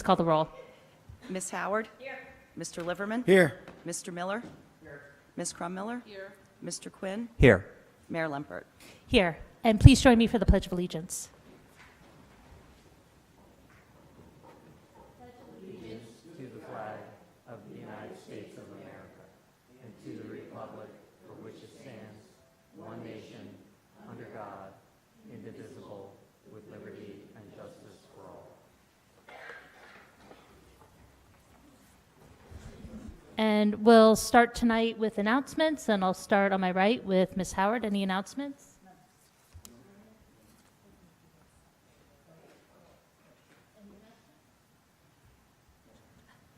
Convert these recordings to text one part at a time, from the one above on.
Please call the roll. Ms. Howard? Here. Mr. Liverman? Here. Mr. Miller? Here. Ms. Crum-Miller? Here. Mr. Quinn? Here. Mayor Lempert? Here. And please join me for the Pledge of Allegiance. To the flag of the United States of America and to the republic for which it stands, one nation, under God, indivisible, with liberty and justice for all. And we'll start tonight with announcements, and I'll start on my right with Ms. Howard. Any announcements?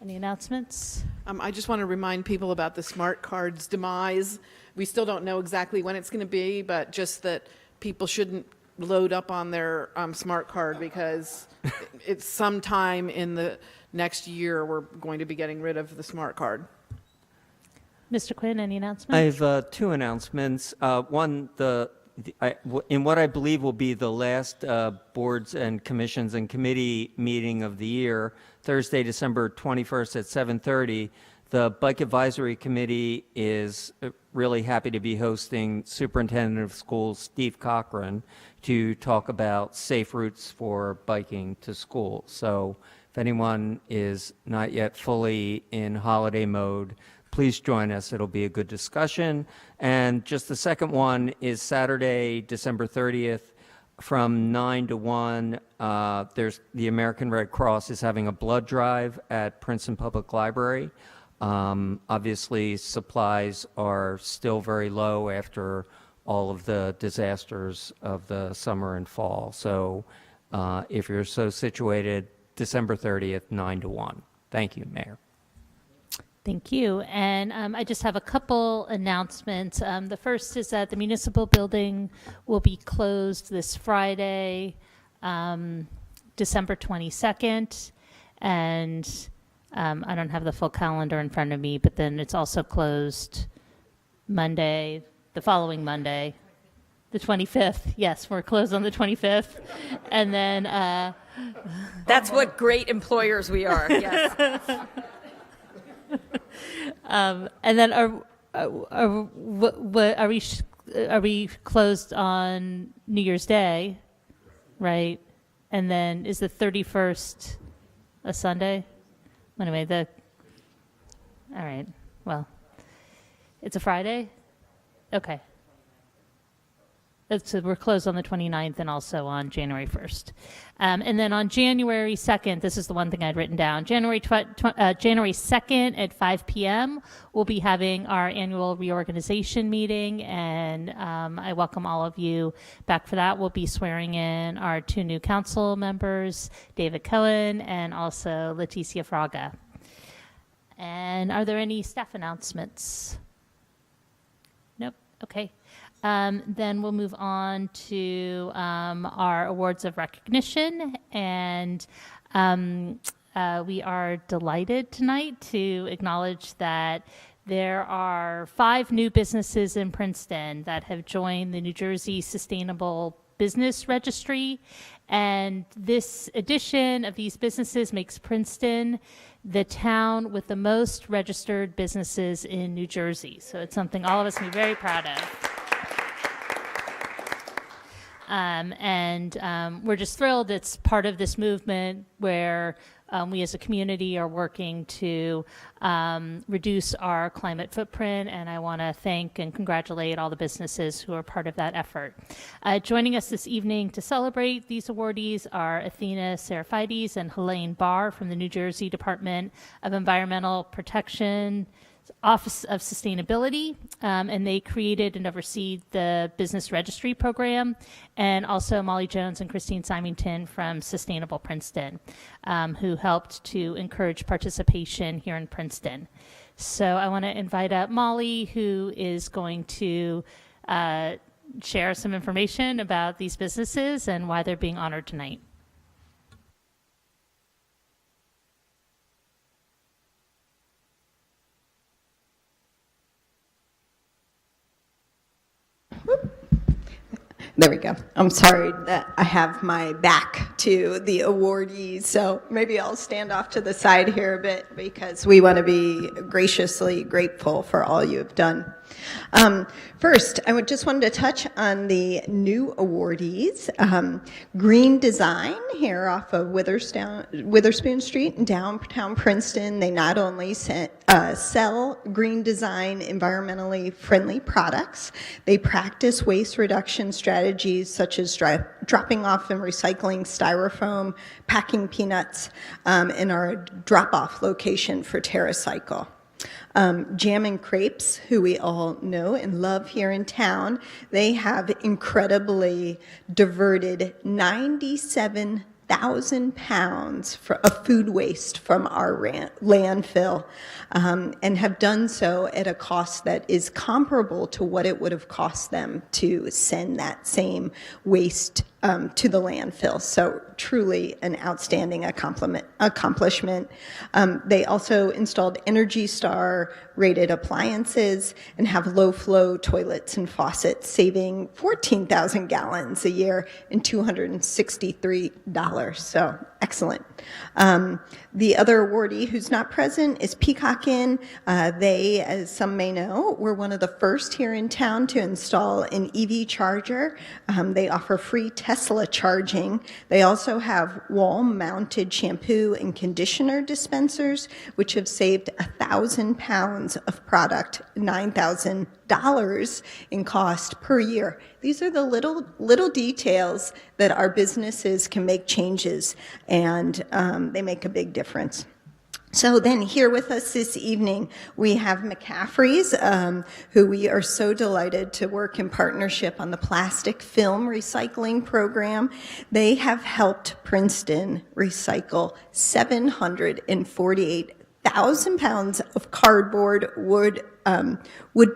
Any announcements? I just want to remind people about the smart card's demise. We still don't know exactly when it's going to be, but just that people shouldn't load up on their smart card because it's sometime in the next year we're going to be getting rid of the smart card. Mr. Quinn, any I announcements? have two announcements. One, in what I believe will be the last boards and commissions and committee meeting of the year, Thursday, December 21st at 7:30, the Bike Advisory Committee is really happy to be hosting Superintendent of Schools Steve Cochran to talk about safe routes for biking to school. So if anyone is not yet fully in holiday mode, please join us. It'll be a good discussion. And just the second one is Saturday, December 30th from 9 to 1. There's the American Red Cross is having a blood drive at Princeton Public Library. Obviously, supplies are still very low after all of the disasters of the summer and fall. So if you're so situated, December 30th, 9 to 1. Thank you, Mayor. Thank you. And I just have a couple announcements. The first is that the municipal building will be closed this Friday, December 22nd. And I don't have the full calendar in front of me, but then it's also closed Monday, the following Monday, the 25th. Yes, we're closed on the 25th. And then... That's what great employers we are, yes. And then are we closed on New Year's Day, right? And then is the 31st a Sunday? Anyway, all right. Well, it's a Friday. Okay. So we're closed on the 29th and also on January 1st. And then on January 2nd, this is the one thing I'd written down, January 2nd at 5 p.m., we'll be having our annual reorganization meeting, and I welcome all of you back for that. We'll be swearing in our two new council members, David Cohen and also Leticia Fraga. And are there any staff announcements? Nope. Okay. Then we'll move on to our awards of recognition, and we are delighted tonight to acknowledge that there are 5 new businesses in Princeton that have joined the New Jersey Sustainable Business Registry, and this addition of these businesses makes Princeton the town with the most registered businesses in New Jersey. So it's something all of us can be very proud of. We're just thrilled it's part of this movement where we as a community are working to reduce our climate footprint, and I want to thank and congratulate all the businesses who are part of that effort. Joining us this evening to celebrate these awardees are Athena Seraphides and Helene Barr from the New Jersey Department of Environmental Protection, Office of Sustainability, and they created and oversee the Business Registry Program, and also Molly Jones and Christine Symington from Sustainable Princeton, who helped to encourage participation here in Princeton. So I want to invite up Molly, who is going to share some information about these businesses and why they're being honored tonight. There we go. I'm sorry that I have my back to the awardees. So maybe I'll stand off to the side here a bit because we want to be graciously grateful for all you have done. First, I just wanted to touch on the new awardees. Green Design here off of Witherspoon Street in downtown Princeton. They not only sell green design, environmentally friendly products, they practice waste reduction strategies such as dropping off and recycling styrofoam, packing peanuts, in our drop-off location for TerraCycle. Jam and Crepes, who we all know and love here in town, they have incredibly diverted 97,000 pounds of food waste from our landfill, and have done so at a cost that is comparable to what it would have cost them to send that same waste to the landfill. So truly an outstanding accomplishment. They also installed Energy Star rated appliances and have low flow toilets and faucets, saving 14,000 gallons a year and $263. So excellent. The other awardee who's not present is Peacock Inn. They, as some may know, were one of the first here in town to install an EV charger. They offer free Tesla charging. They also have wall-mounted shampoo and conditioner dispensers, which have saved 1,000 pounds of product, $9,000 in cost per year. These are the little details that our businesses can make changes, and they make a big difference. So then here with us this evening, we have McCaffrey's, who we are so delighted to work in partnership on the plastic film recycling program. They have helped Princeton recycle 748,000 pounds of cardboard, wood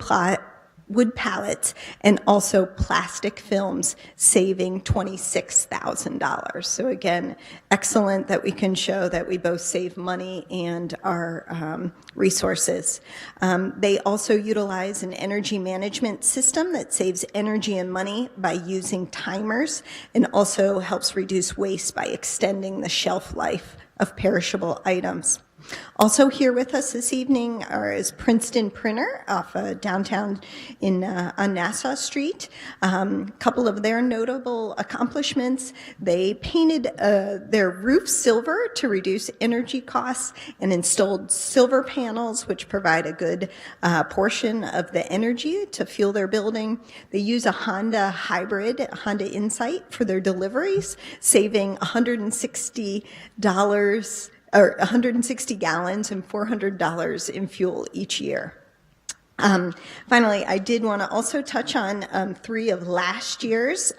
pallets, and also plastic films, saving $26,000. So again, excellent that we can show that we both save money and our resources. They also utilize an energy management system that saves energy and money by using timers, and also helps reduce waste by extending the shelf life of perishable items. Also here with us this evening is Princeton Printer off downtown on Nassau Street. Couple of their notable accomplishments: they painted their roof silver to reduce energy costs and installed silver panels, which provide a good portion of the energy to fuel their building. They use a Honda hybrid, Honda Insight, for their deliveries, saving $160 or 160 gallons and $400 in fuel each year. Finally, I did want to also touch on 3 of last year's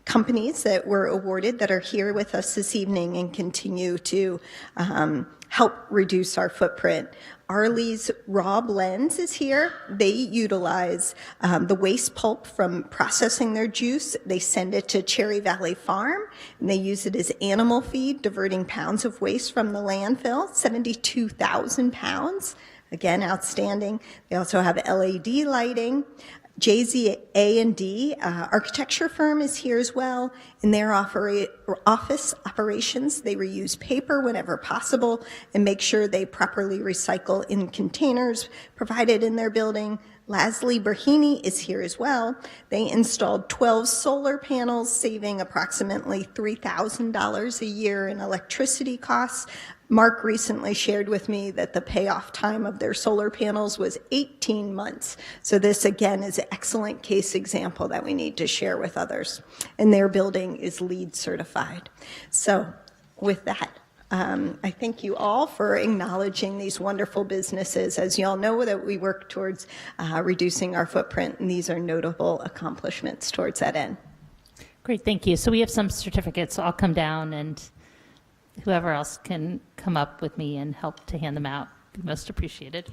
companies that were awarded that are here with us this evening and continue to help reduce our footprint. Arley's Raw Blends is here. They utilize the waste pulp from processing their juice. They send it to Cherry Valley Farm, and they use it as animal feed, diverting pounds of waste from the landfill, 72,000 pounds. Again, outstanding. They also have LED lighting. JZA&D architecture firm is here as well. In their office operations, they reuse paper whenever possible and make sure they properly recycle in containers provided in their building. Lasley Berhini is here as well. They installed 12 solar panels, saving approximately $3,000 a year in electricity costs. Mark recently shared with me that the payoff time of their solar panels was 18 months. So this, again, is an excellent case example that we need to share with others. And their building is LEED certified. So with that, I thank you all for acknowledging these wonderful businesses. As you all know, that we work towards reducing our footprint, and these are notable accomplishments towards that end. Great, thank you. So we have some certificates, so I'll come down, and whoever else can come up with me and help to hand them out, be most appreciated.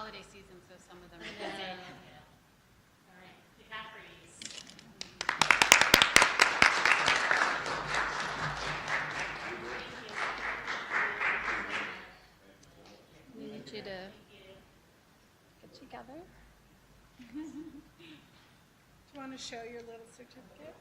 holiday season, so some of them are busy. All right, the Caffreys. We need you to get together. Do you want to show your little certificate?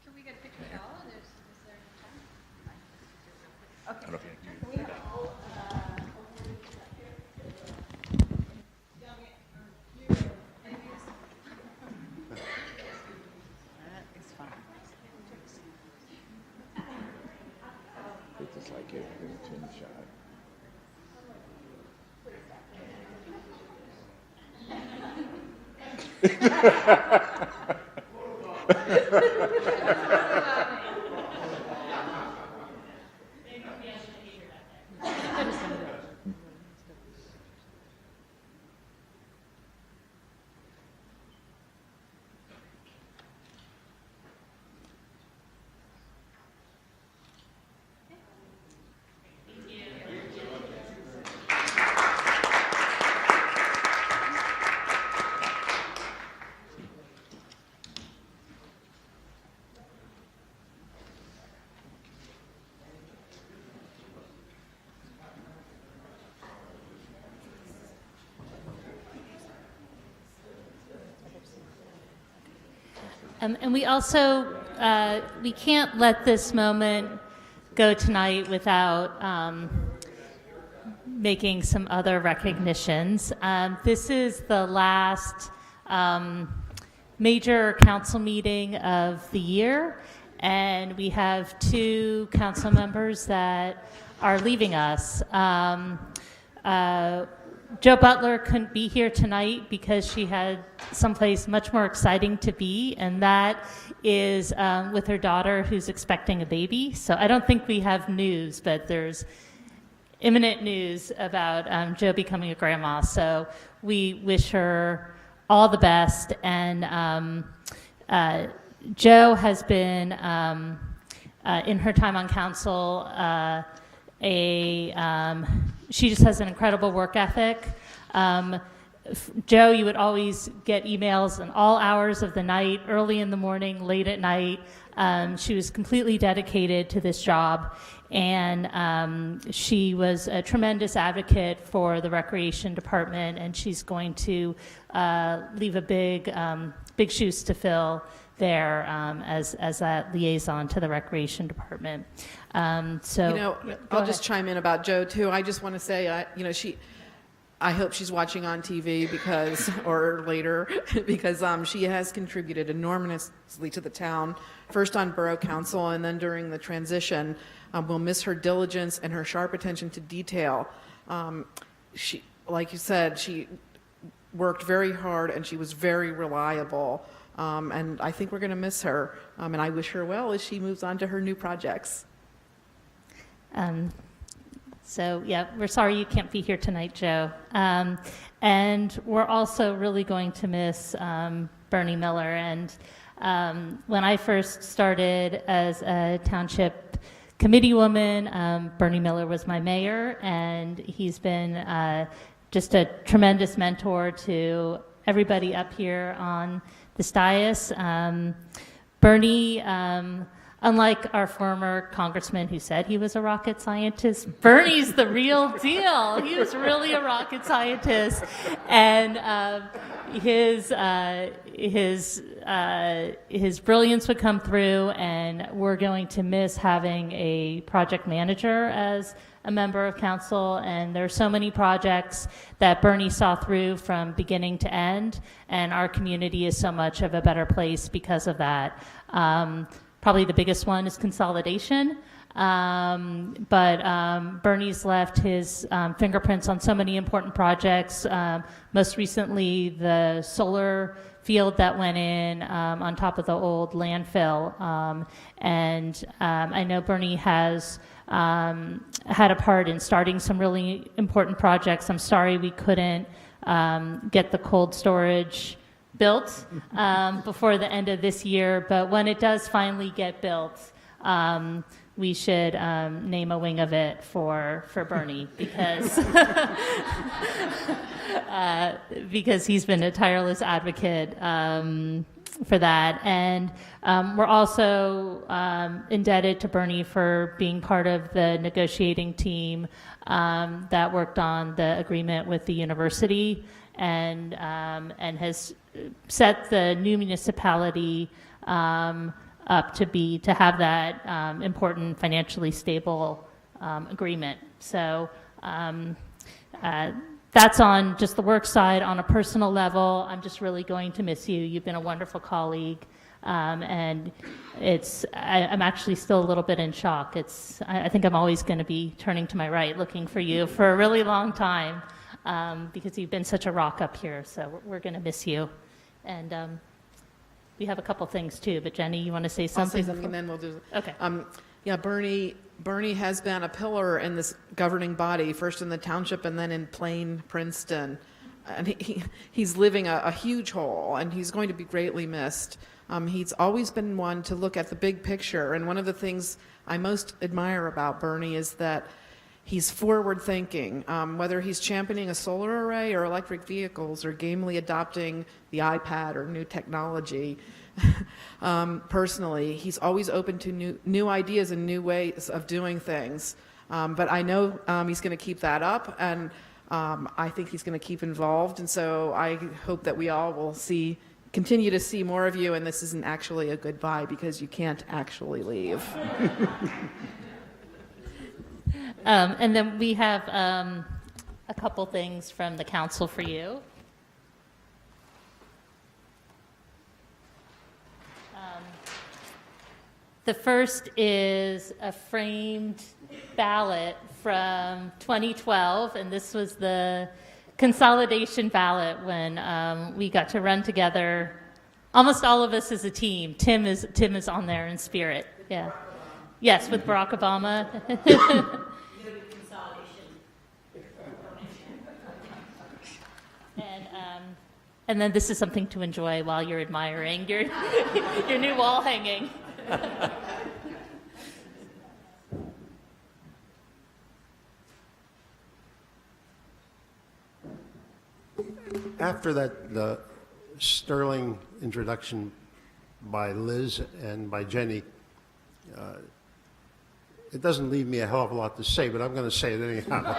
Can we get a picture of all? Is there time? It's just like it in a chin shot. And we also, we can't let this moment go tonight without making some other recognitions. This is the last major council meeting of the year, and we have two council members that are leaving us. Joe Butler couldn't be here tonight because she had someplace much more exciting to be, and that is with her daughter who's expecting a baby. So I don't think we have news, but there's imminent news about Joe becoming a grandma. So we wish her all the best. And Joe has been, in her time on council, she just has an incredible work ethic. Joe, you would always get emails in all hours of the night, early in the morning, late at night. She was completely dedicated to this job, and she was a tremendous advocate for the recreation department, and she's going to leave a big shoes to fill there as that liaison to the recreation department. So I'll just chime in about Joe too. I just want to say, I hope she's watching on TV or later, because she has contributed enormously to the town, first on borough council and then during the transition. We'll miss her diligence and her sharp attention to detail. She, like you said, she worked very hard and she was very reliable. And I think we're going to miss her. And I wish her well as she moves on to her new projects. So, yeah, we're sorry you can't be here tonight, Joe. And we're also really going to miss Bernie Miller. And when I first started as a township committee woman, Bernie Miller was my mayor, and he's been just a tremendous mentor to everybody up here on this dais. Bernie, Unlike our former congressman who said he was a rocket scientist, Bernie's the real deal. He was really a rocket scientist, and his brilliance would come through. And we're going to miss having a project manager as a member of council. And there are so many projects that Bernie saw through from beginning to end, and our community is so much of a better place because of that. Probably the biggest one is consolidation, but Bernie's left his fingerprints on so many important projects, most recently the solar field that went in on top of the old landfill, and I know Bernie has had a part in starting some really important projects. I'm sorry we couldn't get the cold storage built before the end of this year, but when it does finally get built, we should name a wing of it for Bernie, because because he's been a tireless advocate for that. And we're also indebted to Bernie for being part of the negotiating team that worked on the agreement with the university, and has set the new municipality up to have that important financially stable agreement. So that's on just the work side. On a personal level, I'm just really going to miss you. You've been a wonderful colleague, and I'm actually still a little bit in shock. I think I'm always going to be turning to my right looking for you for a really long time, because you've been such a rock up here. So we're going to miss you. And we have a couple things too, but Jenny, you want to say something? I'll say something and then we'll do. Okay. Yeah, Bernie has been a pillar in this governing body, first in the township and then in plain Princeton. And he's living a huge hole, and he's going to be greatly missed. He's always been one to look at the big picture. And one of the things I most admire about Bernie is that he's forward thinking, whether he's championing a solar array or electric vehicles or gamely adopting the iPad or new technology. Personally, he's always open to new ideas and new ways of doing things. But I know he's going to keep that up, and I think he's going to keep involved. And so I hope that we all will continue to see more of you, and this isn't actually a goodbye because you can't actually leave. And then we have a couple things from the council for you. The first is a framed ballot from 2012, and this was the consolidation ballot when we got to run together, almost all of us as a team. Tim is on there in spirit. Yeah. Yes, with Barack Obama. And then this is something to enjoy while you're admiring your new wall hanging. After the sterling introduction by Liz and by Jenny, it doesn't leave me a hell of a lot to say, but I'm going to say it anyhow.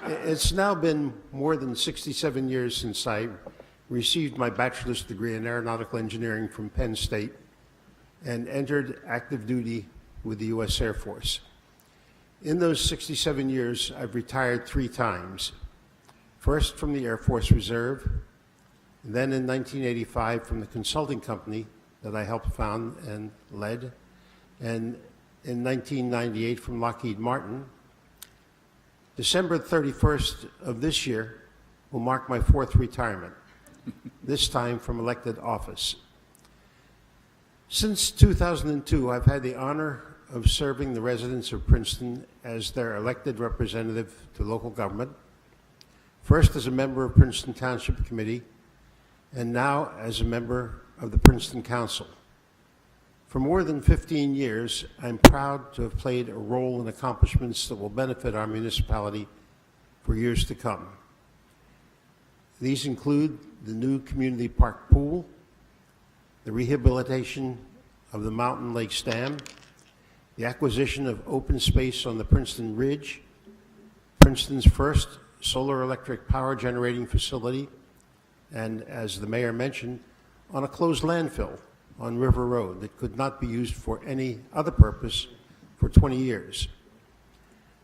It's now been more than 67 years since I received my bachelor's degree in aeronautical engineering from Penn State and entered active duty with the U.S. Air Force. In those 67 years, I've retired 3 times. First from the Air Force Reserve, then in 1985 from the consulting company that I helped found and led, and in 1998 from Lockheed Martin. December 31st of this year will mark my 4th retirement, this time from elected office. Since 2002, I've had the honor of serving the residents of Princeton as their elected representative to local government, first as a member of Princeton Township Committee, and now as a member of the Princeton Council. For more than 15 years, I'm proud to have played a role in accomplishments that will benefit our municipality for years to come. These include the new community park pool, the rehabilitation of the Mountain Lakes Dam, the acquisition of open space on the Princeton Ridge, Princeton's first solar electric power generating facility, and as the mayor mentioned, on a closed landfill on River Road that could not be used for any other purpose for 20 years.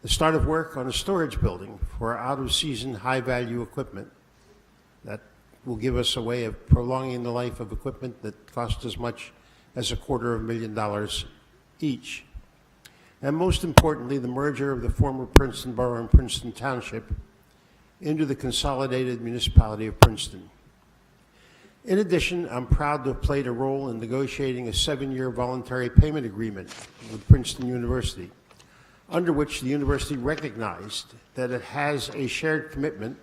The start of work on a storage building for out-of-season high-value equipment that will give us a way of prolonging the life of equipment that cost as much as $250,000 each. And most importantly, the merger of the former Princeton Borough and Princeton Township into the consolidated municipality of Princeton. In addition, I'm proud to have played a role in negotiating a 7-year voluntary payment agreement with Princeton University, under which the university recognized that it has a shared commitment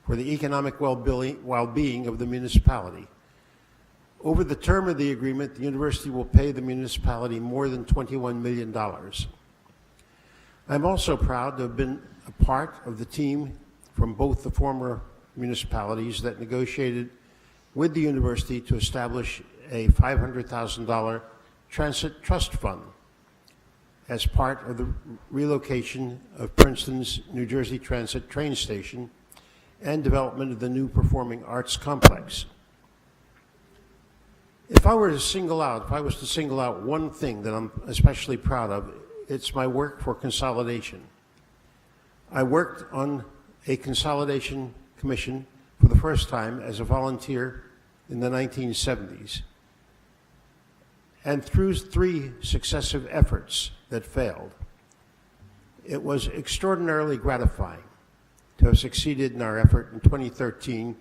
for the economic well-being of the municipality. Over the term of the agreement, the university will pay the municipality more than $21 million. I'm also proud to have been a part of the team from both the former municipalities that negotiated with the university to establish a $500,000 transit trust fund as part of the relocation of Princeton's New Jersey Transit train station and development of the new performing arts complex. If I was to single out one thing that I'm especially proud of, it's my work for consolidation. I worked on a consolidation commission for the first time as a volunteer in the 1970s. And through 3 successive efforts that failed, it was extraordinarily gratifying to have succeeded in our effort in 2013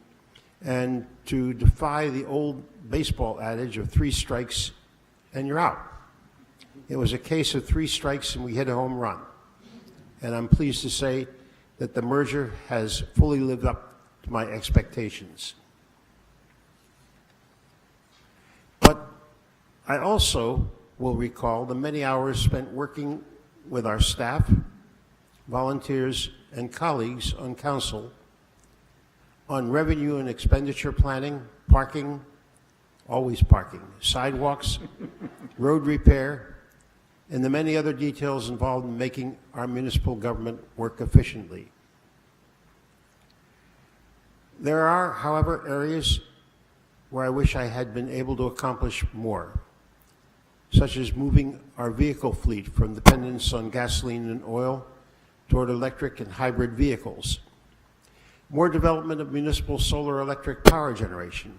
and to defy the old baseball adage of 3 strikes and you're out. It was a case of 3 strikes and we hit a home run. And I'm pleased to say that the merger has fully lived up to my expectations. But I also will recall the many hours spent working with our staff, volunteers, and colleagues on council on revenue and expenditure planning, parking, always parking, sidewalks, road repair, and the many other details involved in making our municipal government work efficiently. There are, however, areas where I wish I had been able to accomplish more, such as moving our vehicle fleet from dependence on gasoline and oil toward electric and hybrid vehicles, more development of municipal solar electric power generation,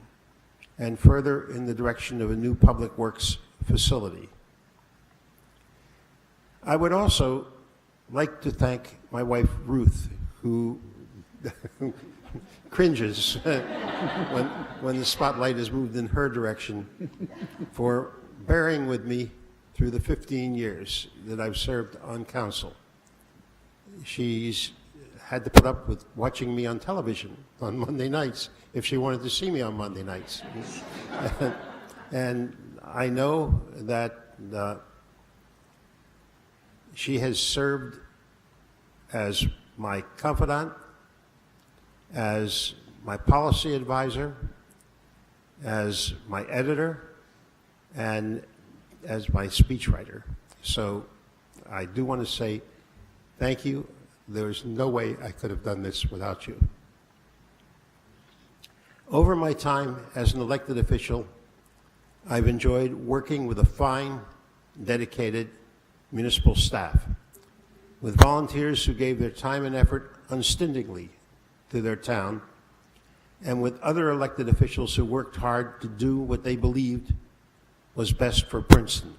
and further in the direction of a new public works facility. I would also like to thank my wife, Ruth, who cringes when the spotlight is moved in her direction, for bearing with me through the 15 years that I've served on council. She's had to put up with watching me on television on Monday nights if she wanted to see me on Monday nights. And I know that she has served as my confidant, as my policy advisor, as my editor, and as my speechwriter. So I do want to say thank you. There's no way I could have done this without you. Over my time as an elected official, I've enjoyed working with a fine, dedicated municipal staff, with volunteers who gave their time and effort unstintingly to their town, and with other elected officials who worked hard to do what they believed was best for Princeton.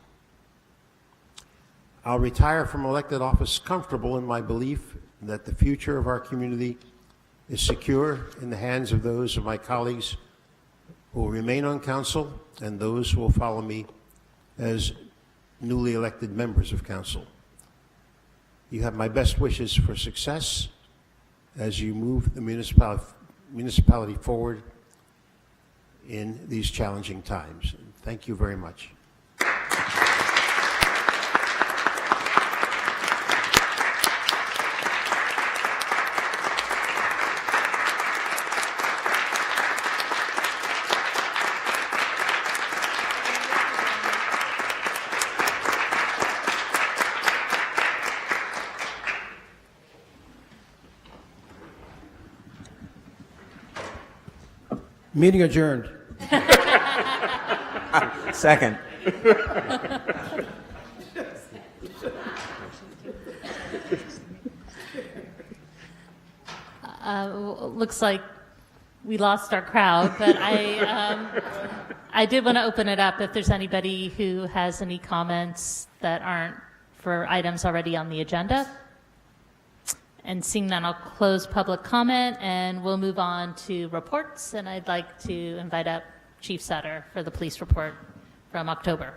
I'll retire from elected office comfortable in my belief that the future of our community is secure in the hands of those of my colleagues who will remain on council and those who will follow me as newly elected members of council. You have my best wishes for success as you move the municipality forward in these challenging times. Thank you very much. Meeting adjourned. Second. Looks like we lost our crowd, but I did want to open it up if there's anybody who has any comments that aren't for items already on the agenda. And seeing none, I'll close public comment and we'll move on to reports. And I'd like to invite up Chief Sutter for the police report from October.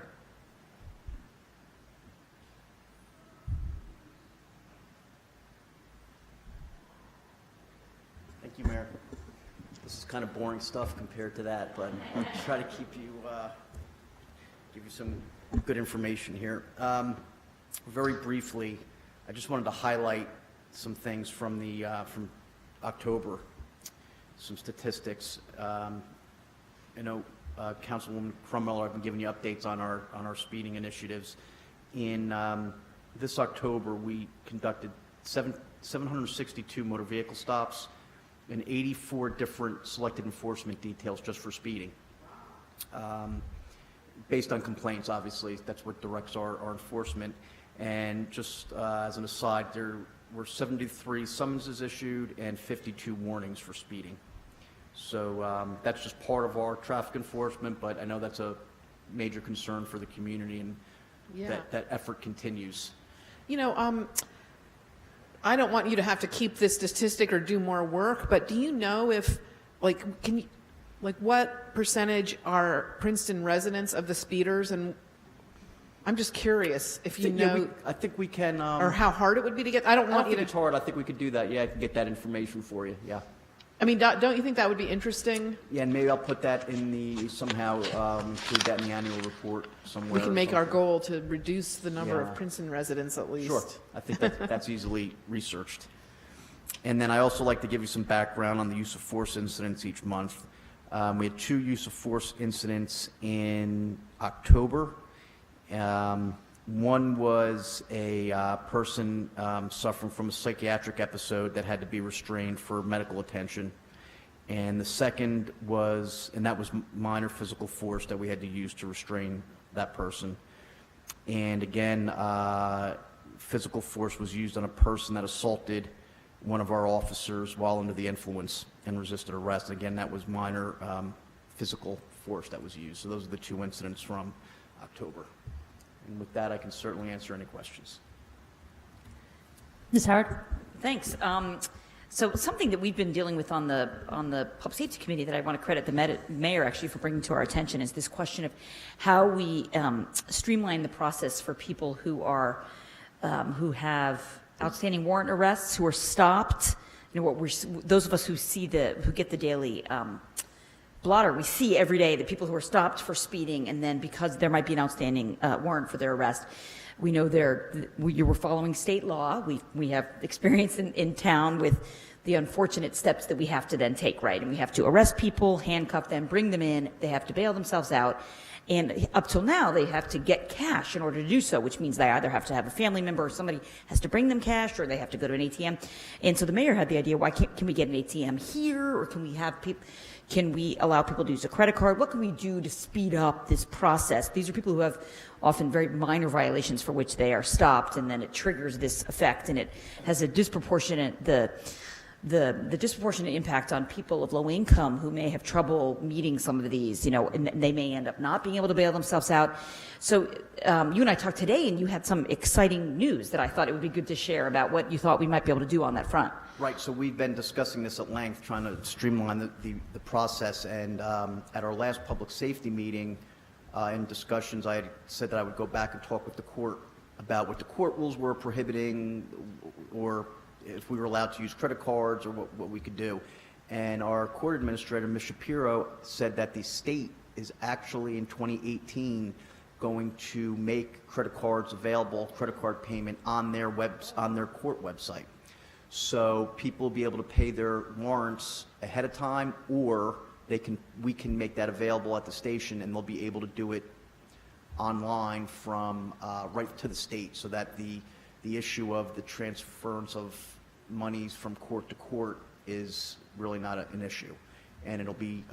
Thank you, Mayor. This is kind of boring stuff compared to that, but I'll try to keep you, give you some good information here. Very briefly, I just wanted to highlight some things from the from October, some statistics. I know Councilwoman Crummiller, I've been giving you updates on our speeding initiatives. In this October, we conducted 762 motor vehicle stops and 84 different selected enforcement details just for speeding. Based on complaints, obviously, that's what directs our enforcement. And just as an aside, there were 73 summonses issued and 52 warnings for speeding. So that's just part of our traffic enforcement, but I know that's a major concern for the community, and that effort continues. You know, I don't want you to have to keep this statistic or do more work, but do you know if, like, what percentage are Princeton residents of the speeders? And I'm just curious if you know. I think we can. Or how hard it would be to get. I don't want you to. It's hard. I think we could do that. Yeah, I can get that information for you. Yeah. I mean, don't you think that would be interesting? Yeah, and maybe I'll put that in the somehow include that in the annual report somewhere. We can make our goal to reduce the number of Princeton residents at least. Sure. I think that's easily researched. And then I also like to give you some background on the use of force incidents each month. We had 2 use of force incidents in October. One was a person suffering from a psychiatric episode that had to be restrained for medical attention. And the second was, and that was minor physical force that we had to use to restrain that person. And again, physical force was used on a person that assaulted one of our officers while under the influence and resisted arrest. And again, that was minor physical force that was used. So those are the 2 incidents from October. And with that, I can certainly answer any questions. Ms. Howard? Thanks. So something that we've been dealing with on the Public Safety Committee that I want to credit the mayor actually for bringing to our attention is this question of how we streamline the process for people who are who have outstanding warrant arrests, who are stopped. You know, those of us who get the daily blotter, we see every day the people who are stopped for speeding, and then because there might be an outstanding warrant for their arrest, we know you were following state law. We have experience in town with the unfortunate steps that we have to then take, right? And we have to arrest people, handcuff them, bring them in. They have to bail themselves out. And up till now, they have to get cash in order to do so, which means they either have to have a family member or somebody has to bring them cash, or they have to go to an ATM. And so the mayor had the idea, why can we get an ATM here, or can we have people? Can we allow people to use a credit card? What can we do to speed up this process? These are people who have often very minor violations for which they are stopped, and then it triggers this effect, and it has a disproportionate, the disproportionate impact on people of low income who may have trouble meeting some of these, you know, and they may end up not being able to bail themselves out. So you and I talked today, and you had some exciting news that I thought it would be good to share about what you thought we might be able to do on that front. Right, so we've been discussing this at length, trying to streamline the process, and at our last public safety meeting, in discussions, I had said that I would go back and talk with the court about what the court rules were prohibiting, or if we were allowed to use credit cards, or what we could do. And our court administrator, Ms. Shapiro, said that the state is actually in 2018 going to make credit cards available, credit card payment on their court website. So people will be able to pay their warrants ahead of time, or we can make that available at the station, and they'll be able to do it online from right to the state, so that the issue of the transference of monies from court to court is really not an issue. and it'll be,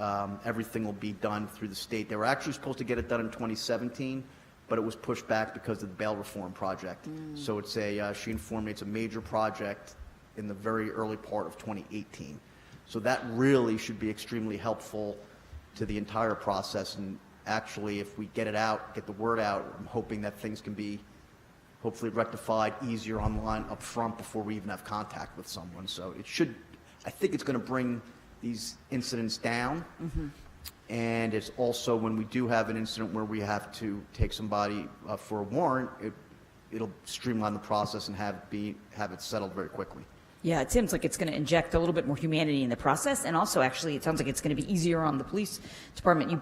everything will be done through the state. They were actually supposed to get it done in 2017, but it was pushed back because of the bail reform project. So it's she informed me it's a major project in the very early part of 2018. So that really should be extremely helpful to the entire process. And actually, if we get it out, get the word out, I'm hoping that things can be hopefully rectified easier online up front before we even have contact with someone. So it should, I think it's going to bring these incidents down. And it's also, when we do have an incident where we have to take somebody for a warrant, it'll streamline the process and have it settled very quickly. Yeah, it seems like it's going to inject a little bit more humanity in the process, and also actually it sounds like it's going to be easier on the police department.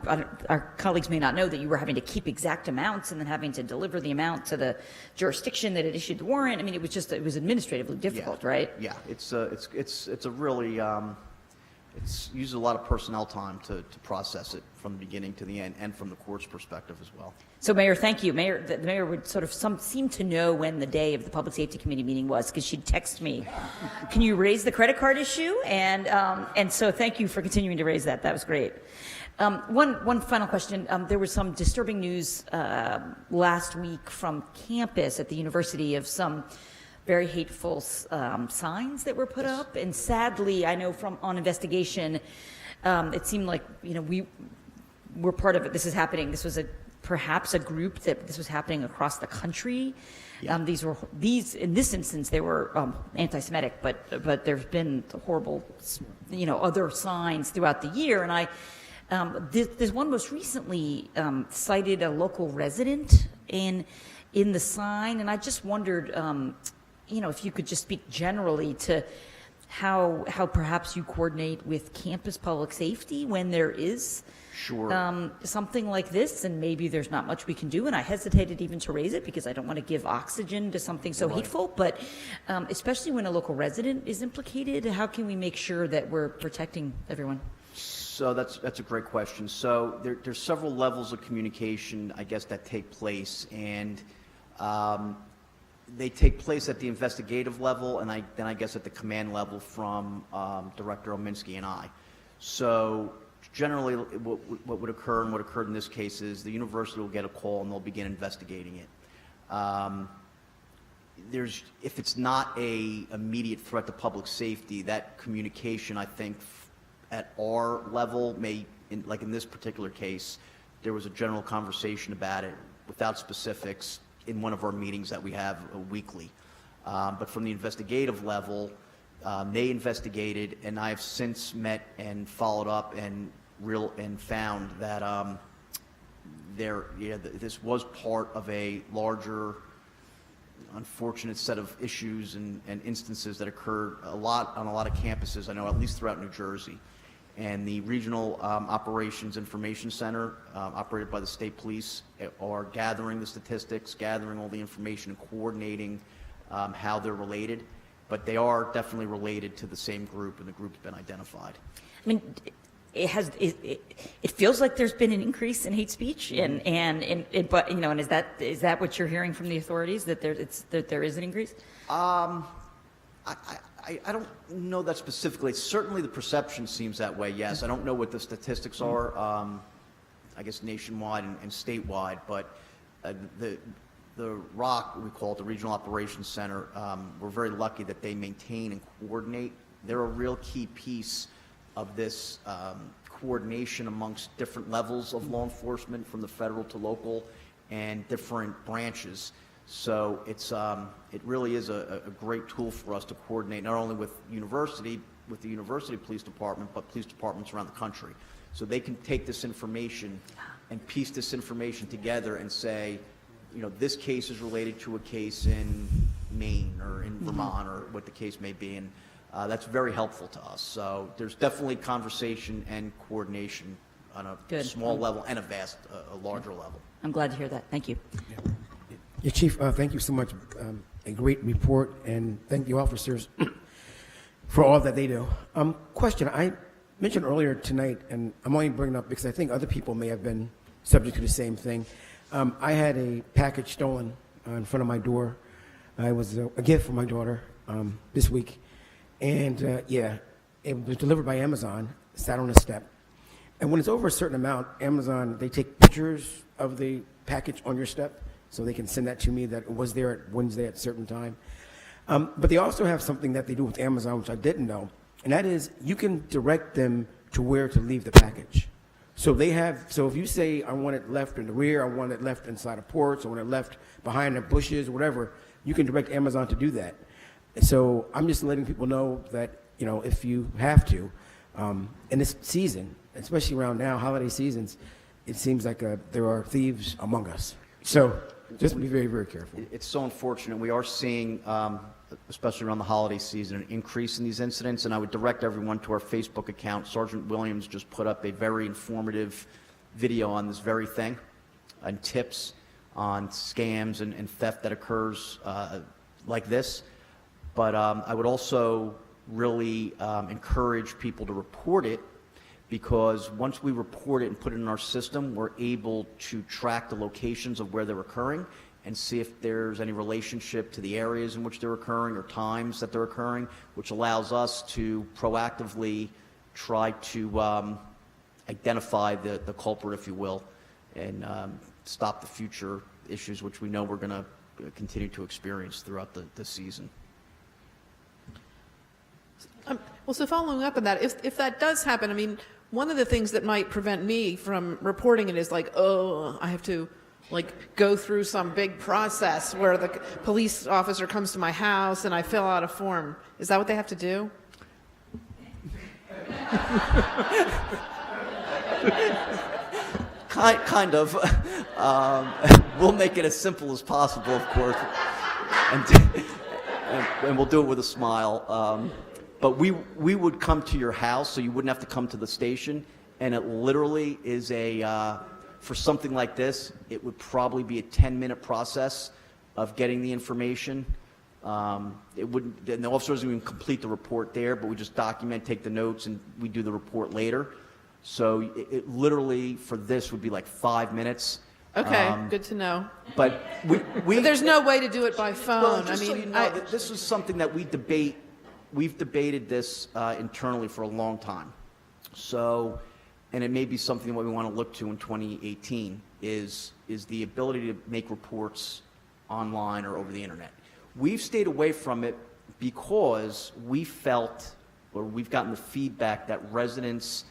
Our colleagues may not know that you were having to keep exact amounts and then having to deliver the amount to the jurisdiction that had issued the warrant. I mean, it was administratively difficult, right? Yeah, it's a really, it's uses a lot of personnel time to process it from the beginning to the end, and from the court's perspective as well. So, Mayor, thank you. The mayor would sort of seem to know when the day of the Public Safety Committee meeting was, because she'd text me, "Can you raise the credit card issue?" And so thank you for continuing to raise that. That was great. One final question. There was some disturbing news last week from campus at the university of some very hateful signs that were put up, and sadly, I know from on investigation, it seemed like we were part of it. This is happening. This was perhaps a group that this was happening across the country. Yeah. These in this instance they were anti-Semitic, but there's been horrible other signs throughout the year, and this one most recently cited a local resident in the sign, and I just wondered if you could just speak generally to how perhaps you coordinate with campus public safety when there is something like this, and maybe there's not much we can do. And I hesitated even to raise it because I don't want to give oxygen to something so hateful, but especially when a local resident is implicated, how can we make sure that we're protecting everyone? So that's a great question. So there's several levels of communication, I guess, that take place, and they take place at the investigative level, and then I guess at the command level from Director Ominski and I. So generally, what would occur, and what occurred in this case, is the university will get a call and they'll begin investigating it. If it's not a immediate threat to public safety, that communication, I think, at our level like in this particular case, there was a general conversation about it without specifics in one of our meetings that we have weekly. But from the investigative level, they investigated, and I have since met and followed up and found that this was part of a larger, unfortunate set of issues and instances that occurred on a lot of campuses, I know, at least throughout New Jersey. And the Regional Operations Information Center, operated by the state police, are gathering the statistics, gathering all the information, and coordinating how they're related. But they are definitely related to the same group, and the group's been identified. I mean, it feels like there's been an increase in hate speech, and is that what you're hearing from the authorities, that there is an increase? I don't know that specifically. Certainly the perception seems that way, yes. I don't know what the statistics are, I guess nationwide and statewide, but the ROC, we call it, the Regional Operations Center, we're very lucky that they maintain and coordinate. They're a real key piece of this coordination amongst different levels of law enforcement, from the federal to local and different branches. So it really is a great tool for us to coordinate not only with the university police department, but police departments around the country. So they can take this information and piece this information together and say, this case is related to a case in Maine or in Vermont, or what the case may be, and that's very helpful to us. So there's definitely conversation and coordination on a small level and a larger level. I'm glad to hear that. Thank you. Yeah, Chief, thank you so much. A great report, and thank the officers for all that they do. Question, I mentioned earlier tonight, and I'm only bringing it up because I think other people may have been subject to the same thing. I had a package stolen in front of my door. It was a gift for my daughter this week, and it was delivered by Amazon, sat on a step. And when it's over a certain amount, Amazon, they take pictures of the package on your step, so they can send that to me that it was there at Wednesday at a certain time. But they also have something that they do with Amazon, which I didn't know, and that is you can direct them to where to leave the package. So if you say, I want it left in the rear, I want it left inside a porch, I want it left behind the bushes, whatever, you can direct Amazon to do that. So I'm just letting people know that, if you have to, in this season, especially around now, holiday seasons, it seems like there are thieves among us. So just be very, very careful. It's so unfortunate. We are seeing, especially around the holiday season, an increase in these incidents, and I would direct everyone to our Facebook account. Sergeant Williams just put up a very informative video on this very thing and tips on scams and theft that occurs like this. But I would also really encourage people to report it, because once we report it and put it in our system, we're able to track the locations of where they're occurring and see if there's any relationship to the areas in which they're occurring or times that they're occurring, which allows us to proactively try to identify the culprit, if you will, and stop the future issues which we know we're going to continue to experience throughout the season. Well, so following up on that, if that does happen, I mean, one of the things that might prevent me from reporting it is like, oh, I have to go through some big process where the police officer comes to my house and I fill out a form. Is that what they have to do? Kind of. We'll make it as simple as possible, of course, and we'll do it with a smile. But we would come to your house, so you wouldn't have to come to the station. And it literally is for something like this, it would probably be a 10-minute process of getting the information. It wouldn't. The officer doesn't even complete the report there, but we just document, take the notes, and we do the report later. So it literally for this would be like 5 minutes. Okay, good to know. But but there's no way to do it by phone. Well, just so you know, this is something that we debate. We've debated this internally for a long time. So, and it may be something that we want to look to in 2018 is the ability to make reports online or over the internet. We've stayed away from it because we felt, or we've gotten the feedback that residents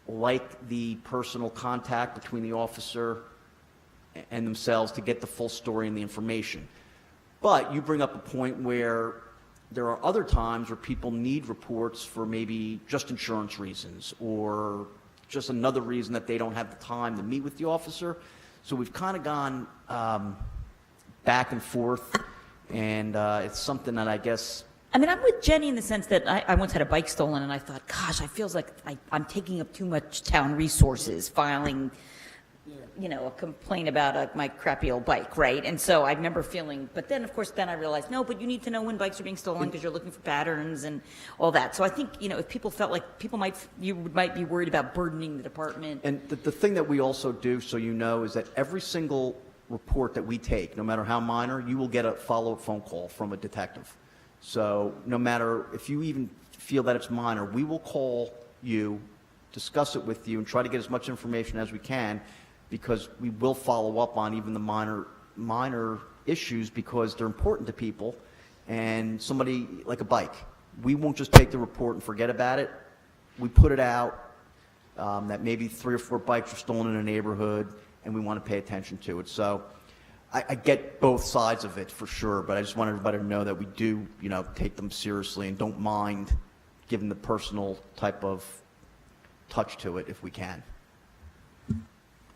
like the personal contact between the officer and themselves to get the full story and the information. But you bring up a point where there are other times where people need reports for maybe just insurance reasons or just another reason that they don't have the time to meet with the officer. So we've kind of gone back and forth, and it's something that I guess... I mean, I'm with Jenny in the sense that I once had a bike stolen, and I thought, gosh, I feels like I'm taking up too much town resources filing, a complaint about my crappy old bike, right? And so I remember feeling, but then, of course, I realized, no, but you need to know when bikes are being stolen because you're looking for patterns and all that. So I think, if people felt like you might be worried about burdening the department. And the thing that we also do, so you know, is that every single report that we take, no matter how minor, you will get a follow-up phone call from a detective. So no matter if you even feel that it's minor, we will call you, discuss it with you, and try to get as much information as we can, because we will follow up on even the minor issues because they're important to people. And somebody like a bike, we won't just take the report and forget about it. We put it out that maybe 3 or 4 bikes are stolen in a neighborhood, and we want to pay attention to it. So I get both sides of it for sure, but I just want everybody to know that we do, take them seriously and don't mind giving the personal type of touch to it if we can.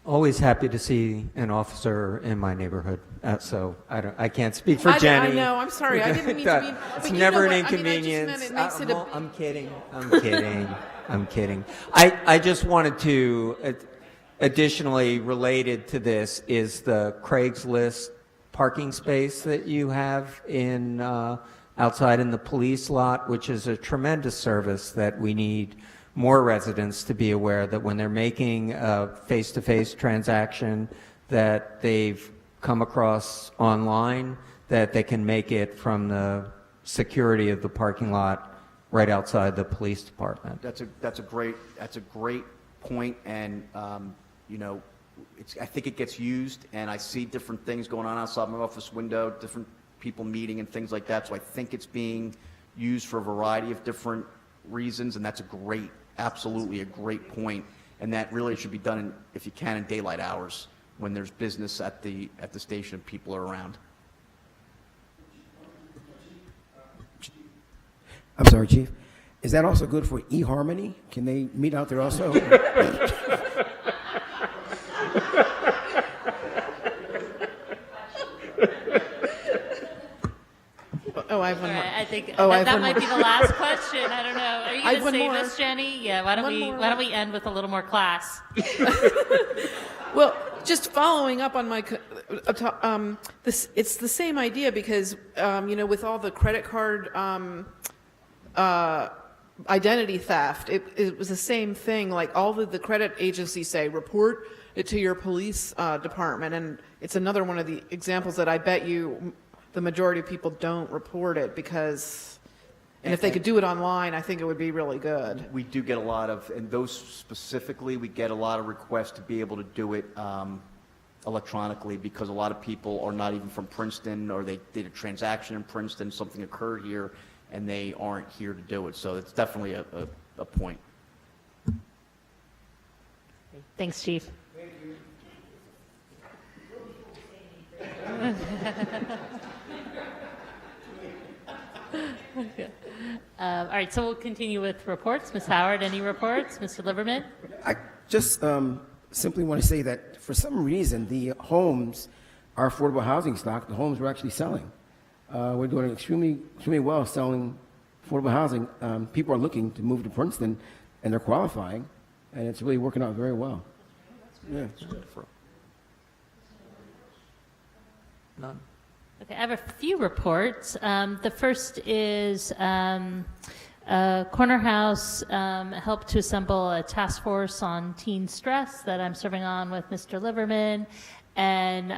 Always happy to see an officer in my neighborhood. So I can't speak for Jenny. I know. I'm sorry. I didn't mean to mean. It's never an inconvenience. I'm kidding. I'm kidding. I just wanted to. Additionally, related to this is the Craigslist parking space that you have in outside in the police lot, which is a tremendous service that we need more residents to be aware that when they're making a face-to-face transaction that they've come across online, that they can make it from the security of the parking lot right outside the police department. That's a great point, and you know, I think it gets used, and I see different things going on outside my office window, different people meeting and things like that. So I think it's being used for a variety of different reasons, and that's absolutely a great point. And that really should be done, if you can, in daylight hours when there's business at the station and people are around. I'm sorry, Chief. Is that also good for eHarmony? Can they meet out there also? Oh, I have one more. I think Oh, I have that one might more. be the last question. I don't know. Are you I have going to one save more. us, Jenny? Yeah. Why don't we end with a little more class? Well, just following up on my, it's the same idea because, you know, with all the credit card identity theft, it was the same thing. Like all the credit agencies say, report it to your police department. And it's another one of the examples that I bet you the majority of people don't report it because, and if they could do it online, I think it would be really good. We do get a lot of, and those specifically, we get a lot of requests to be able to do it electronically because a lot of people are not even from Princeton, or they did a transaction in Princeton, something occurred here, and they aren't here to do it. So it's definitely a point. Thanks, Chief. All right, so we'll continue with reports. Ms. Howard, any reports? Mr. Liverman? I just simply want to say that for some reason, the homes, our affordable housing stock, the homes we're actually selling. We're doing extremely well selling affordable housing. People are looking to move to Princeton, and they're qualifying, and it's really working out very well. Yeah. None. Okay, I have a few reports. The first is Corner House helped to assemble a task force on teen stress that I'm serving on with Mr. Liverman. And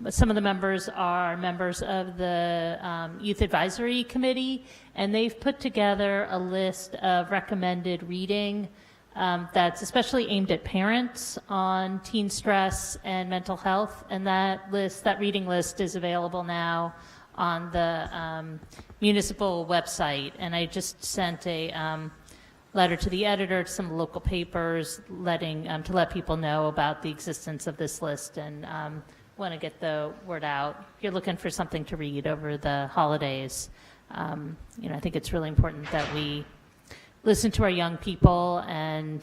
some of the members are members of the Youth Advisory Committee, and they've put together a list of recommended reading that's especially aimed at parents on teen stress and mental health. And that reading list is available now on the municipal website. And I just sent a letter to the editor, to some local papers, to let people know about the existence of this list, and want to get the word out. If you're looking for something to read over the holidays, you know, I think it's really important that we listen to our young people, and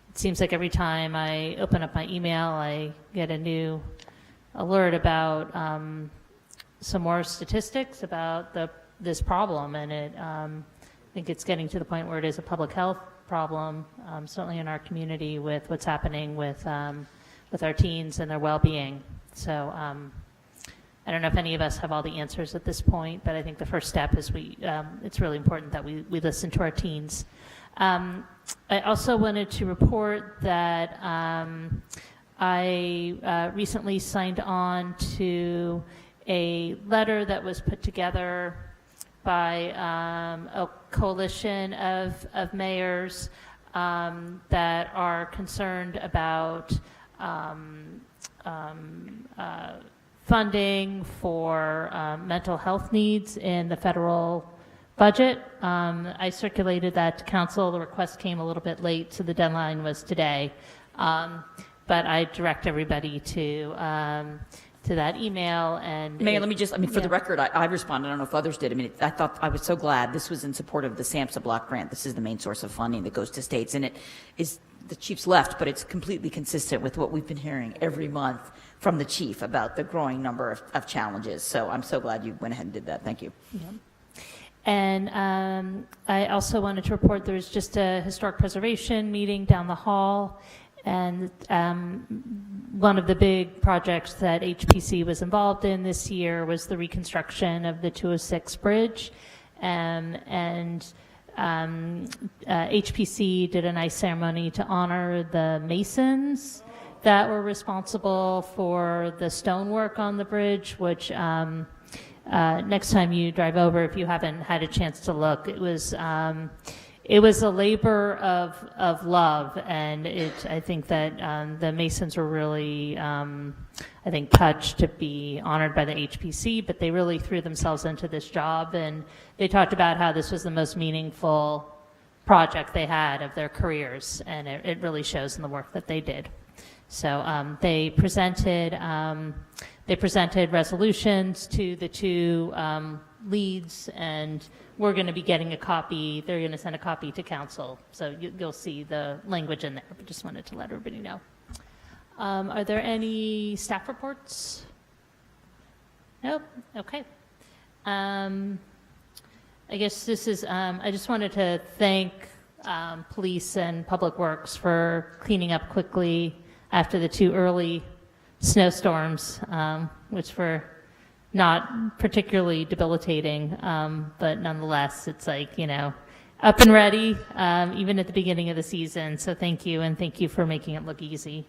it seems like every time I open up my email, I get a new alert about some more statistics about this problem, and I think it's getting to the point where it is a public health problem, certainly in our community, with what's happening with our teens and their well-being. So I don't know if any of us have all the answers at this point, but I think the first step is it's really important that we listen to our teens. I also wanted to report that I recently signed on to a letter that was put together by a coalition of mayors that are concerned about funding for mental health needs in the federal budget. I circulated that to council. The request came a little bit late, so the deadline was today. But I direct everybody to that email. And Mayor, let me just, for yeah. the record, I responded. I don't know if others did. I thought I was so glad this was in support of the SAMHSA block grant. This is the main source of funding that goes to states, and it is the chief's left, but it's completely consistent with what we've been hearing every month from the chief about the growing number of challenges. So I'm so glad you went ahead and did that. Thank you. Yeah. And I also wanted to report there was just a historic preservation meeting down the hall, and one of the big projects that HPC was involved in this year was the reconstruction of the 206 bridge, and HPC did a nice ceremony to honor the masons that were responsible for the stonework on the bridge, which next time you drive over, if you haven't had a chance to look, it was a labor of love, and I think that the Masons were really, I think, touched to be honored by the HPC, but they really threw themselves into this job, and they talked about how this was the most meaningful project they had of their careers, and it really shows in the work that they did. So they presented resolutions to the two leads, and we're going to be getting a copy. They're going to send a copy to council, so you'll see the language in there, but just wanted to let everybody know. Are there any staff reports? Nope. Okay. I guess this is, I just wanted to thank police and public works for cleaning up quickly after the 2 early snowstorms, which were not particularly debilitating, but nonetheless, it's like, up and ready, even at the beginning of the season. So thank you, and thank you for making it look easy.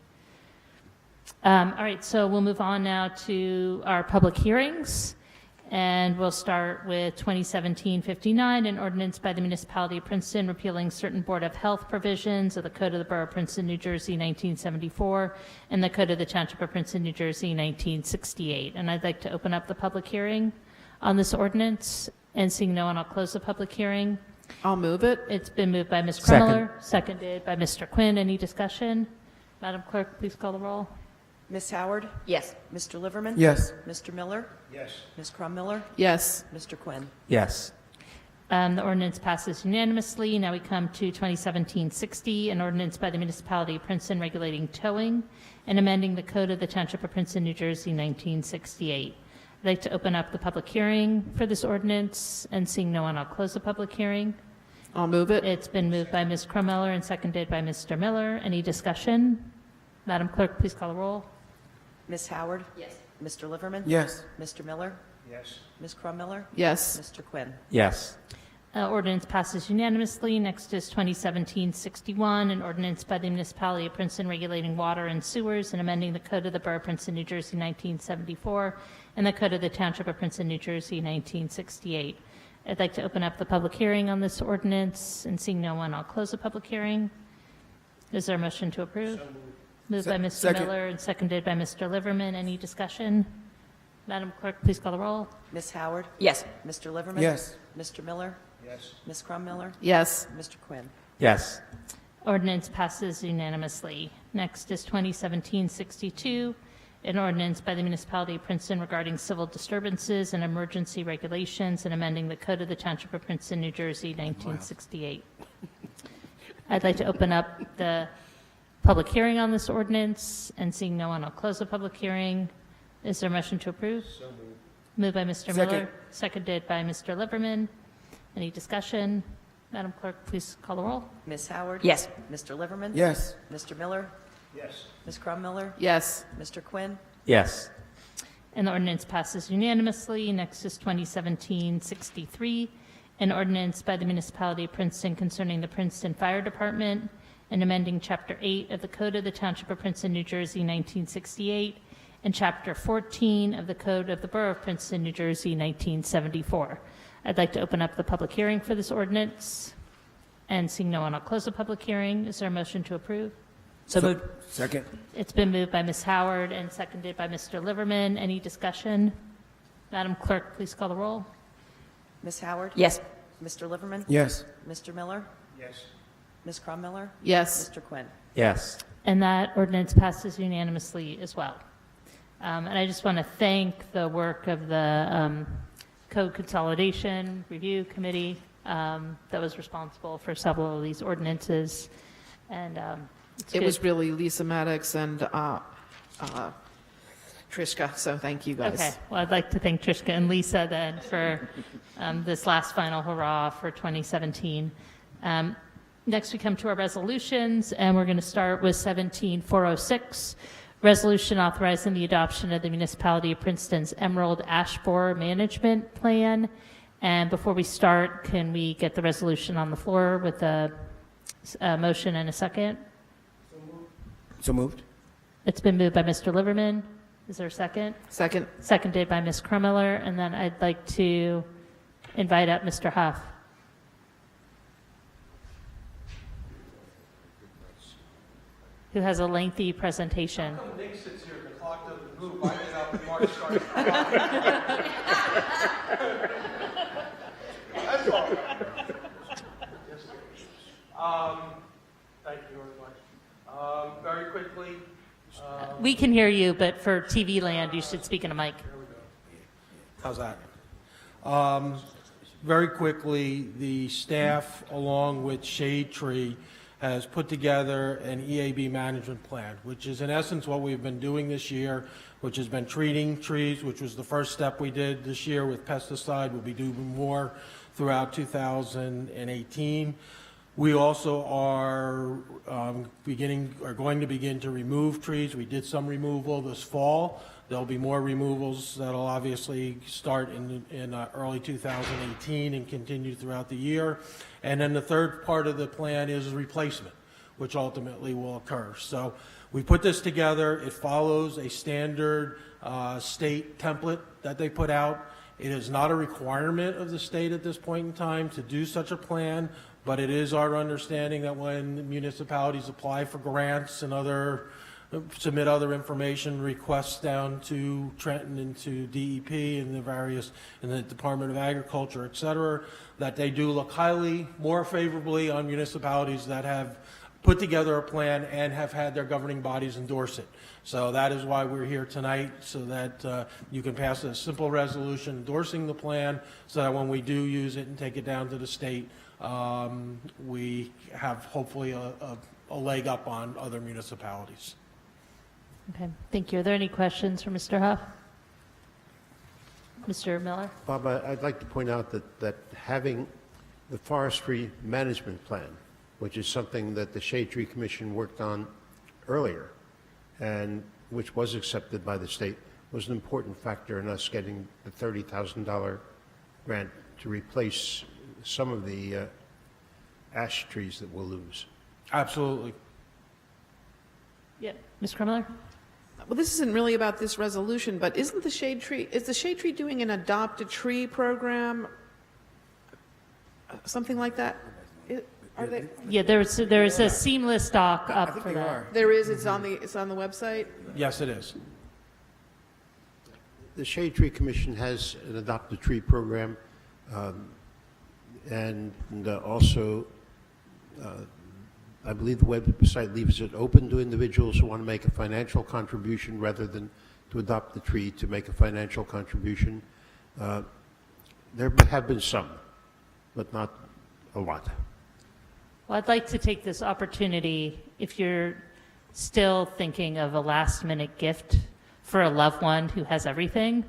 All right, so we'll move on now to our public hearings, and we'll start with 2017-59, an ordinance by the Municipality of Princeton repealing certain Board of Health provisions of the Code of the Borough of Princeton, New Jersey, 1974, and the Code of the Township of Princeton, New Jersey, 1968. And I'd like to open up the public hearing on this ordinance, and seeing no one, I'll close the public hearing. I'll move it. It's been moved by Ms. Second. Krummeller, seconded by Mr. Quinn. Any discussion? Madam Clerk, please call the roll. Ms. Howard? Yes. Mr. Liverman? Yes. Mr. Miller? Yes. Ms. Crum-Miller? Yes. Mr. Quinn? Yes. The ordinance passes unanimously. Now we come to 2017-60, an ordinance by the Municipality of Princeton regulating towing and amending the Code of the Township of Princeton, New Jersey, 1968. I'd like to open up the public hearing for this ordinance, and seeing no one, I'll close the public hearing. I'll move it. It's been moved by Ms. Krummeller and seconded by Mr. Miller. Any discussion? Madam Clerk, please call the roll. Ms. Howard? Yes. Mr. Liverman? Yes. Mr. Miller? Yes. Ms. Crum-Miller? Yes. Mr. Quinn? Yes. Ordinance passes unanimously. Next is 2017-61, an ordinance by the Municipality of Princeton regulating water and sewers and amending the Code of the Borough of Princeton, New Jersey, 1974, and the Code of the Township of Princeton, New Jersey, 1968. I'd like to open up the public hearing on this ordinance, and seeing no one, I'll close the public hearing. Is there a motion to approve? Moved by Mr. Second. Miller and seconded by Mr. Liverman. Any discussion? Madam Clerk, please call the roll. Ms. Howard? Yes. Mr. Liverman? Yes. Mr. Miller? Yes. Ms. Crum-Miller? Yes. Mr. Quinn? Yes. Ordinance passes unanimously. Next is 2017-62, an ordinance by the Municipality of Princeton regarding civil disturbances and emergency regulations and amending the Code of the Township of Princeton, New Jersey, 1968. I'd like to open up the public hearing on this ordinance, and seeing no one, I'll close the public hearing. Is there a motion to approve? So moved. Moved by Mr. Second. Miller, seconded by Mr. Liverman. Any discussion? Madam Clerk, please call the roll. Ms. Howard? Yes. Mr. Liverman? Yes. Mr. Miller? Yes. Ms. Crum-Miller? Yes. Mr. Quinn? Yes. And the ordinance passes unanimously. Next is 2017-63, an ordinance by the Municipality of Princeton concerning the Princeton Fire Department and amending Chapter 8 of the Code of the Township of Princeton, New Jersey, 1968, and Chapter 14 of the Code of the Borough of Princeton, New Jersey, 1974. I'd like to open up the public hearing for this ordinance, and seeing no one, I'll close the public hearing. Is there a motion to approve? So moved. Second. It's been moved by Ms. Howard and seconded by Mr. Liverman. Any discussion? Madam Clerk, please call the roll. Ms. Howard? Yes. Mr. Liverman? Yes. Mr. Miller? Yes. Ms. Crum-Miller? Yes. Mr. Quinn? Yes. And that ordinance passes unanimously as well. And I just want to thank the work of the Code Consolidation Review Committee that was responsible for several of these ordinances. And it's It good. was really Lisa Maddox and Trishka, so thank you guys. Okay, well, I'd like to thank Trishka and Lisa then for this last final hurrah for 2017. Next, we come to our resolutions, and we're going to start with 17406, resolution authorizing the adoption of the Municipality of Princeton's Emerald Ash Borer Management Plan. And before we start, can we get the resolution on the floor with a motion and a second? So moved. It's been moved by Mr. Liverman. Is there a second? Second. Seconded by Ms. Krumiller, and then I'd like to invite up Mr. Huff. Who has a lengthy presentation. Nick sits here, the clock doesn't move, I get up and Mark starts. That's all. Thank you very much. Very quickly, We can hear you, but for TV land, you should speak in a mic. how's that? Very quickly, the staff, along with Shade Tree, has put together an Eab Management Plan, which is in essence what we've been doing this year, which has been treating trees, which was the first step we did this year with pesticide. We'll be doing more throughout 2018. We also are going to begin to remove trees. We did some removal this fall. There'll be more removals that'll obviously start in early 2018 and continue throughout the year. And then the third part of the plan is replacement, which ultimately will occur. So we put this together. It follows a standard state template that they put out. It is not a requirement of the state at this point in time to do such a plan, but it is our understanding that when municipalities apply for grants and submit other information requests down to Trenton and to DEP and the Department of Agriculture, et cetera, that they do look highly more favorably on municipalities that have put together a plan and have had their governing bodies endorse it. So that is why we're here tonight, so that you can pass a simple resolution endorsing the plan, so that when we do use it and take it down to the state, we have hopefully a leg up on other municipalities. Okay, thank you. Are there any questions for Mr. Huff? Mr. Miller? Bob, I'd like to point out that having the Forestry Management Plan, which is something that the Shade Tree Commission worked on earlier, and which was accepted by the state, was an important factor in us getting the $30,000 grant to replace some of the ash trees that we'll lose. Absolutely. Yeah. Ms. Krumiller? Well, this isn't really about this resolution, but is the Shade Tree doing an Adopt a Tree program? Something like that? Are they? Yeah, there's a seamless doc up for that. There is, it's on the website? Yes, it is. The Shade Tree Commission has an Adopt a Tree program, and also I believe the website leaves it open to individuals who want to make a financial contribution rather than to adopt the tree to make a financial contribution. There have been some, but not a lot. Well, I'd like to take this opportunity, if you're still thinking of a last-minute gift for a loved one who has everything,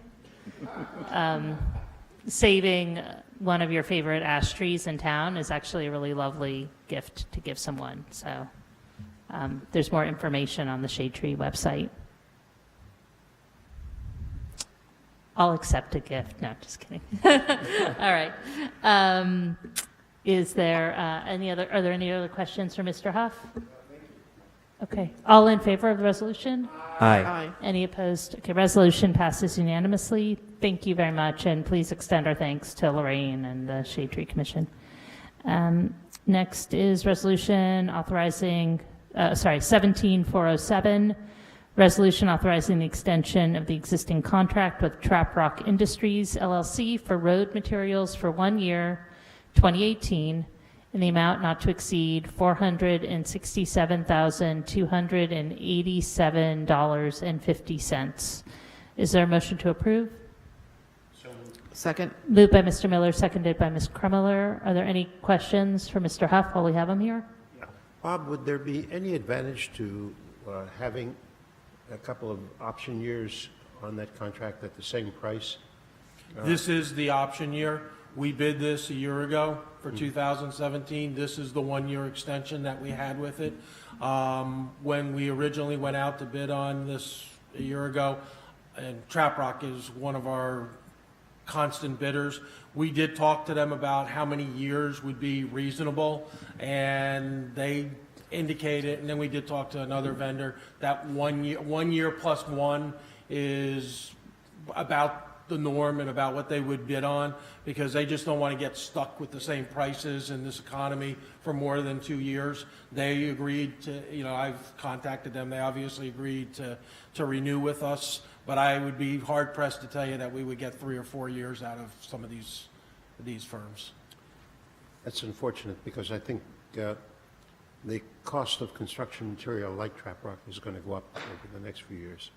saving one of your favorite ash trees in town is actually a really lovely gift to give someone. So there's more information on the Shade Tree website. I'll accept a gift. No, just kidding. All right. Are there any other questions for Mr. Huff? Okay. All in favor of the resolution? Aye. Any opposed? Okay, resolution passes unanimously. Thank you very much, and please extend our thanks to Lorraine and the Shade Tree Commission. Next is resolution authorizing, 17407, resolution authorizing the extension of the existing contract with Trap Rock Industries, LLC, for road materials for 1 year, 2018, in the amount not to exceed $467,287.50. Is there a motion to approve? Second. Moved by Mr. Miller, seconded by Ms. Krumiller. Are there any questions for Mr. Huff while we have him here? Yeah. Bob, would there be any advantage to having a couple of option years on that contract at the same price? This is the option year. We bid this a year ago for 2017. This is the 1 year extension that we had with it. When we originally went out to bid on this a year ago, and Trap Rock is one of our constant bidders, we did talk to them about how many years would be reasonable, and they indicated, and then we did talk to another vendor, that 1 year plus one is about the norm and about what they would bid on, because they just don't want to get stuck with the same prices in this economy for more than 2 years. They agreed to, I've contacted them, they obviously agreed to renew with us, but I would be hard pressed to tell you that we would get 3 or 4 years out of some of these firms. That's unfortunate, because I think the cost of construction material like trap rock is going to go up over the next few years.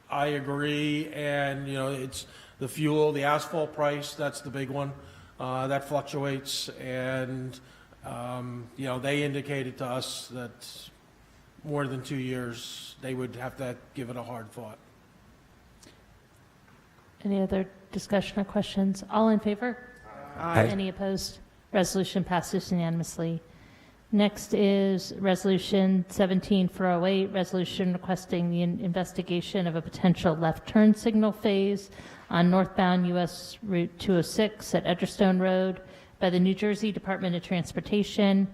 I agree, and, it's the fuel, the asphalt price, that's the big one. That fluctuates, and, they indicated to us that more than 2 years, they would have to give it a hard thought. Any other discussion or questions? All in favor? Aye. Any opposed? Resolution passes unanimously. Next is Resolution 17408, resolution requesting the investigation of a potential left turn signal phase on northbound U.S. Route 206 at Edgerstone Road by the New Jersey Department of Transportation,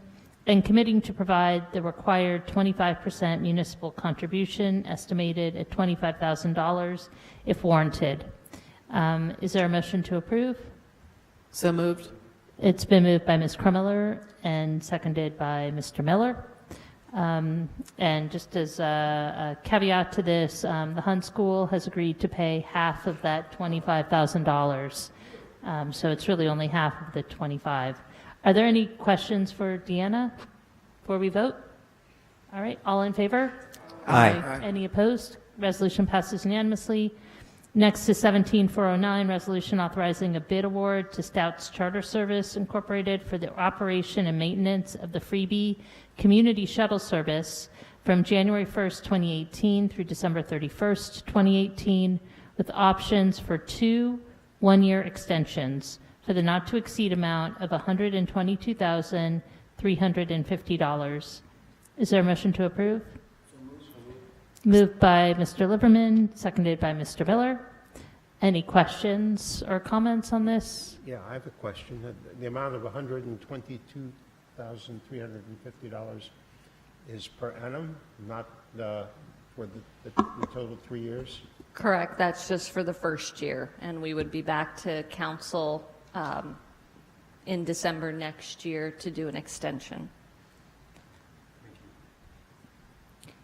and committing to provide the required 25% municipal contribution, estimated at $25,000 if warranted. Is there a motion to approve? So moved. It's been moved by Ms. Krummeller and seconded by Mr. Miller. And just as a caveat to this, the Hun School has agreed to pay half of that $25,000. So it's really only half of the 25. Are there any questions for Deanna before we vote? All right, all in favor? Aye. Any opposed? Resolution passes unanimously. Next is 17409, resolution authorizing a bid award to Stouts Charter Service Incorporated for the operation and maintenance of the Freebie Community Shuttle Service from January 1st, 2018 through December 31st, 2018, with options for 2 one-year extensions for the not-to-exceed amount of $122,350. Is there a motion to approve? Moved by Mr. Liverman, seconded by Mr. Miller. Any questions or comments on this? Yeah, I have a question. The amount of $122,350 is per annum, not for the total 3 years? Correct. That's just for the first year, and we would be back to council in December next year to do an extension.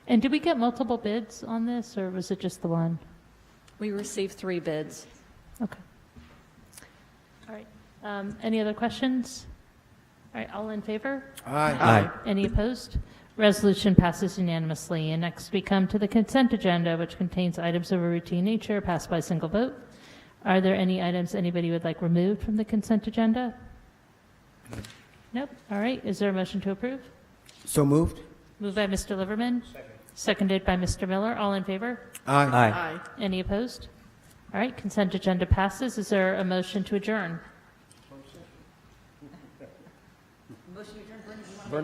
And did we get multiple bids on this, or was it just the one? We received 3 bids. Okay. All right. Any other questions? All right, all in favor? Aye. Any opposed? Resolution passes unanimously. And next we come to the consent agenda, which contains items of a routine nature passed by single vote. Are there any items anybody would like removed from the consent agenda? Nope. All right. Is there a motion to approve? So moved? Moved by Mr. Liverman. Seconded by Mr. Miller. All in favor? Aye. Aye. Any opposed? All right, consent agenda passes. Is there a motion to adjourn? Come on. All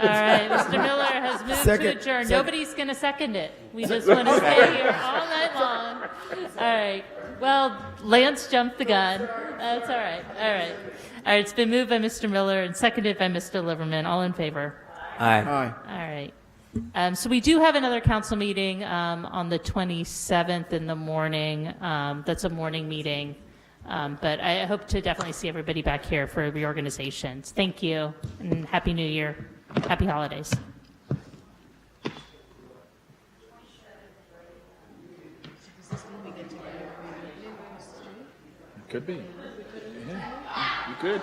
right, Mr. Miller has moved to Second. adjourn. Second. Nobody's going to second it. We just want to stay here all night long. All right. Well, Lance jumped the gun. That's all right. All right. All right, it's been moved by Mr. Miller and seconded by Mr. Liverman. All in favor? Aye. Aye. All right. So we do have another council meeting on the 27th in the morning. That's a morning meeting. But I hope to definitely see everybody back here for reorganizations. Thank you, and Happy New Year. Happy holidays. Could be. Yeah, you could.